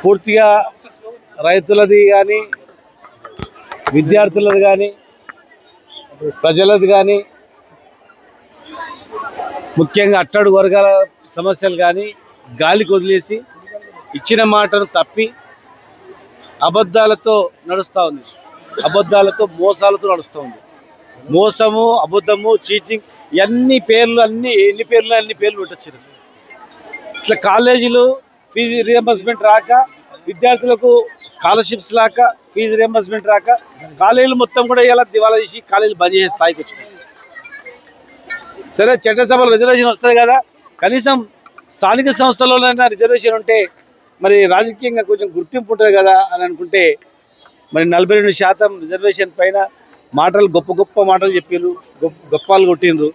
పూర్తిగా రైతులది కానీ విద్యార్థులది కానీ ప్రజలది కానీ ముఖ్యంగా అట్టడుగు వర్గాల సమస్యలు కానీ గాలికి వదిలేసి ఇచ్చిన మాటను తప్పి అబద్ధాలతో నడుస్తూ ఉంది. అబద్ధాలతో మోసాలతో నడుస్తూ ఉంది. మోసము, అబద్ధము, చీటింగ్ ఎన్ని పేర్లు ఎన్ని పేర్లు పెట్టొచ్చారు. ఇట్లా కాలేజీలు ఫీజు రియంబర్స్మెంట్ రాక, విద్యార్థులకు స్కాలర్షిప్స్ రాక, ఫీజు రియంబర్స్మెంట్ రాక కాలేజీలు మొత్తం కూడా ఇలా దివాలా తీసి కాలేజీలు బంద్ చేసే స్థాయికి వచ్చినాయి. సరే, చట్టసభలో రిజర్వేషన్ వస్తుంది కదా, కనీసం స్థానిక సంస్థల్లోనైనా రిజర్వేషన్ ఉంటే మరి రాజకీయంగా కొంచెం గుర్తింపు ఉంటుంది కదా అని అనుకుంటే మరి 42% రిజర్వేషన్ పైన మాటలు గొప్ప మాటలు చెప్పారు, గొప్పలు కొట్టిండ్రు.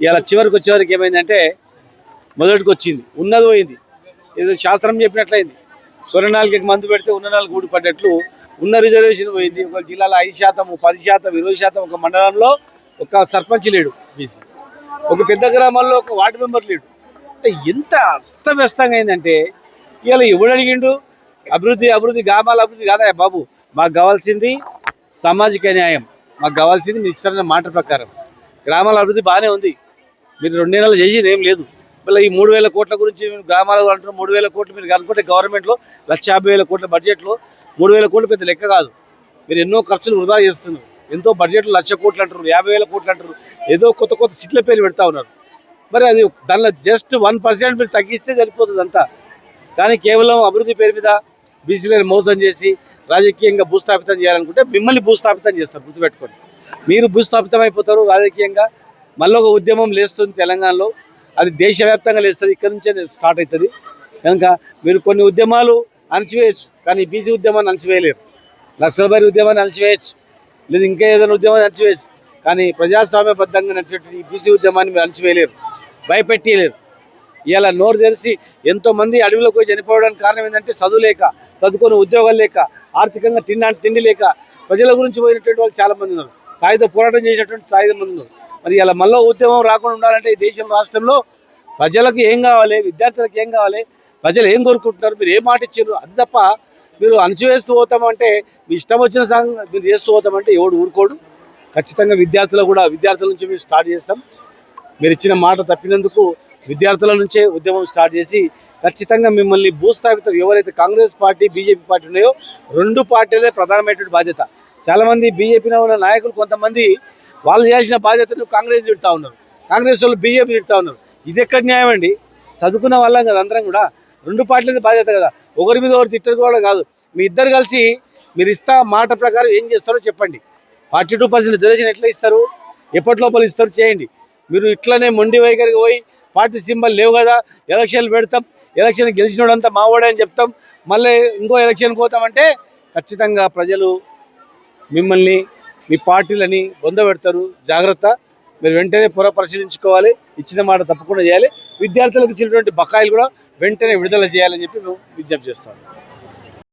ఇలా చివరికి వచ్చేవరకు ఏమైందంటే మొదటికి వచ్చింది, ఉన్నది పోయింది. ఏదో శాస్త్రం చెప్పినట్లయింది. కొరనాళ్ళకి మందు పెడితే ఉన్న నాలుగు గూడు పడ్డట్లు ఉన్న రిజర్వేషన్ పోయింది. ఒక జిల్లాలో 5%, 10%, 20%, ఒక మండలంలో ఒక సర్పంచ్ లేడు బీసీ, ఒక పెద్ద గ్రామాల్లో ఒక వార్డు మెంబర్ లేడు. అంటే ఎంత అస్తవ్యస్తంగా అయిందంటే ఇలా ఎవడు అడిగిండు అభివృద్ధి గ్రామాల అభివృద్ధి కాదా బాబు, మాకు కావాల్సింది సామాజిక న్యాయం, మాకు కావాల్సింది మీరు ఇచ్చిన మాట ప్రకారం. గ్రామాల అభివృద్ధి బాగానే ఉంది, మీరు 2 నెలలు చేసేది ఏం లేదు. మళ్ళీ ఈ 3,000 కోట్ల గురించి గ్రామాలు అంటున్నారు. 3,000 కోట్లు మీరు కనుకుంటే గవర్నమెంట్లో 1,50,000 కోట్ల బడ్జెట్లో 3,000 కోట్లు పెద్ద లెక్క కాదు. మీరు ఎన్నో ఖర్చులు వృధా చేస్తున్నారు. ఎంతో బడ్జెట్లో 1,00,000 కోట్లు అంటారు, 50,000 కోట్లు అంటారు, ఏదో కొత్త సీట్ల పేరు పెడతా ఉన్నారు. మరి అది దానిలో జస్ట్ 1% మీరు తగ్గిస్తే సరిపోతుంది అంతా. కానీ కేవలం అభివృద్ధి పేరు మీద బీసీలను మోసం చేసి రాజకీయంగా భూస్థాపితం చేయాలనుకుంటే మిమ్మల్ని భూస్థాపితం చేస్తారు, గుర్తుపెట్టుకోండి. మీరు భూస్థాపితం అయిపోతారు రాజకీయంగా. మళ్ళీ ఒక ఉద్యమం లేస్తుంది తెలంగాణలో, అది దేశవ్యాప్తంగా లేస్తుంది, ఇక్కడ నుంచే స్టార్ట్ అవుతుంది. కనుక మీరు కొన్ని ఉద్యమాలు అణచివేయచ్చు, కానీ బీసీ ఉద్యమాన్ని అణచివేయలేరు. నక్సల్బరీ ఉద్యమాన్ని అణచివేయచ్చు, లేదా ఇంకా ఏదైనా ఉద్యమాన్ని అణచివేయచ్చు, కానీ ప్రజాస్వామ్యబద్ధంగా నడిచేటువంటి ఈ బీసీ ఉద్యమాన్ని మీరు అణచివేయలేరు, భయపెట్టలేరు. ఇలా నోరు తెరిచి ఎంతోమంది అడవిలోకి పోయి చనిపోవడానికి కారణం ఏంటంటే చదువు లేక, చదువుకొని ఉద్యోగాలు లేక, ఆర్థికంగా తిండి లేక ప్రజల గురించి పోయినటువంటి వాళ్ళు చాలామంది ఉన్నారు. సాయుధ పోరాటం చేసేటువంటి సాయుధ మంది ఉన్నారు. మరి ఇలా మళ్ళీ ఉద్యమం రాకుండా ఉండాలంటే ఈ దేశం రాష్ట్రంలో ప్రజలకు ఏం కావాలి, విద్యార్థులకు ఏం కావాలి, ప్రజలు ఏం కోరుకుంటున్నారు, మీరు ఏం మాట ఇచ్చారు, అది తప్ప మీరు అణచివేస్తూ పోతామంటే, మీ ఇష్టం వచ్చిన మీరు చేస్తూ పోతామంటే ఎవడు ఊరుకోడు. ఖచ్చితంగా విద్యార్థుల నుంచి మేము స్టార్ట్ చేస్తాం. మీరు ఇచ్చిన మాట తప్పినందుకు విద్యార్థుల నుంచే ఉద్యమం స్టార్ట్ చేసి ఖచ్చితంగా మిమ్మల్ని భూస్థాపితం, ఎవరైతే కాంగ్రెస్ పార్టీ బీజేపీ పార్టీ ఉన్నాయో 2 పార్టీలే ప్రధానమైనటువంటి బాధ్యత. చాలామంది బీజేపీలో ఉన్న నాయకులు కొంతమంది వాళ్ళు చేయాల్సిన బాధ్యతను కాంగ్రెస్ తిడుతూ ఉన్నారు, కాంగ్రెస్ వాళ్ళు బీజేపీ తిడుతూ ఉన్నారు. ఇది ఎక్కడ న్యాయం అండి? చదువుకున్న వాళ్ళం కదా అందరం కూడా, 2 పార్టీలది బాధ్యత కదా, ఒకరి మీద ఒకరు తిట్టరు కూడా కాదు. మీ ఇద్దరు కలిసి మీరు మాట ప్రకారం ఏం చేస్తారో చెప్పండి. 42% రిజర్వేషన్ ఎట్లా ఇస్తారు, ఎప్పటి లోపల ఇస్తారు చేయండి. మీరు ఇట్లనే మొండి వైఖరికి పోయి పార్టీ సింబల్ లేవు కదా, ఎలక్షన్లు పెడతాం, ఎలక్షన్ గెలిచినోడంతా మావాడే అని చెప్తాం, మళ్ళీ ఇంకో ఎలక్షన్కి పోతామంటే ఖచ్చితంగా ప్రజలు మిమ్మల్ని, మీ పార్టీలని బొందబెడతారు. జాగ్రత్త, మీరు వెంటనే పరిశీలించుకోవాలి. ఇచ్చిన మాట తప్పకుండా చేయాలి. విద్యార్థులకు ఇచ్చినటువంటి బకాయిలు కూడా వెంటనే విడుదల చేయాలని చెప్పి మేము విజ్ఞప్తి చేస్తాం.